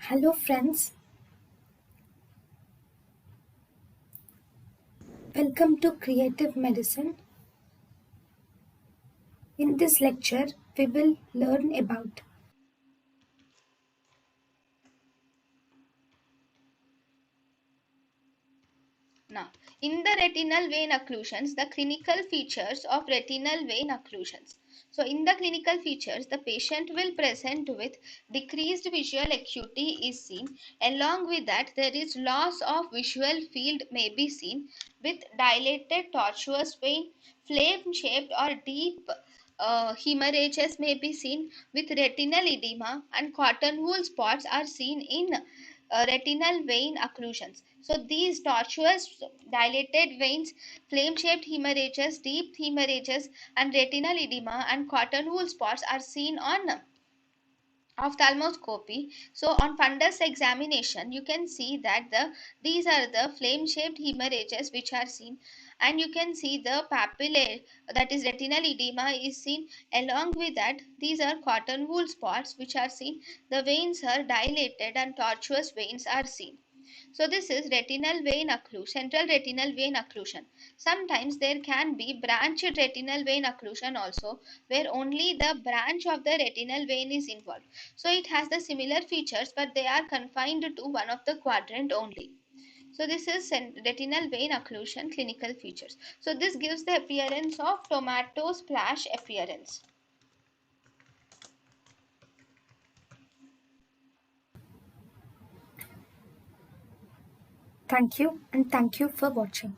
Hello friends, welcome to Creative Medicine. In this lecture, we will learn about Now, in the retinal vein occlusions, the clinical features of retinal vein occlusions. So, in the clinical features, the patient will present with decreased visual acuity is seen. Along with that, there is loss of visual field may be seen with dilated tortuous vein, flame-shaped or deep hemorrhages may be seen with retinal edema, and cotton wool spots are seen in retinal vein occlusions. So these tortuous dilated veins, flame-shaped hemorrhages, deep hemorrhages, and retinal edema and cotton wool spots are seen on ophthalmoscopy. So on fundus examination you can see that these are the flame shaped hemorrhages which are seen, and you can see the papillae, that is retinal edema is seen. Along with that, these are cotton wool spots which are seen. The veins are dilated and tortuous veins are seen. So this is retinal vein occlusion, central retinal vein occlusion. Sometimes there can be branched retinal vein occlusion also, where only the branch of the retinal vein is involved. So it has the similar features, but they are confined to one of the quadrant only. So this is retinal vein occlusion clinical features. So this gives the appearance of tomato splash appearance. thank you and thank you for watching.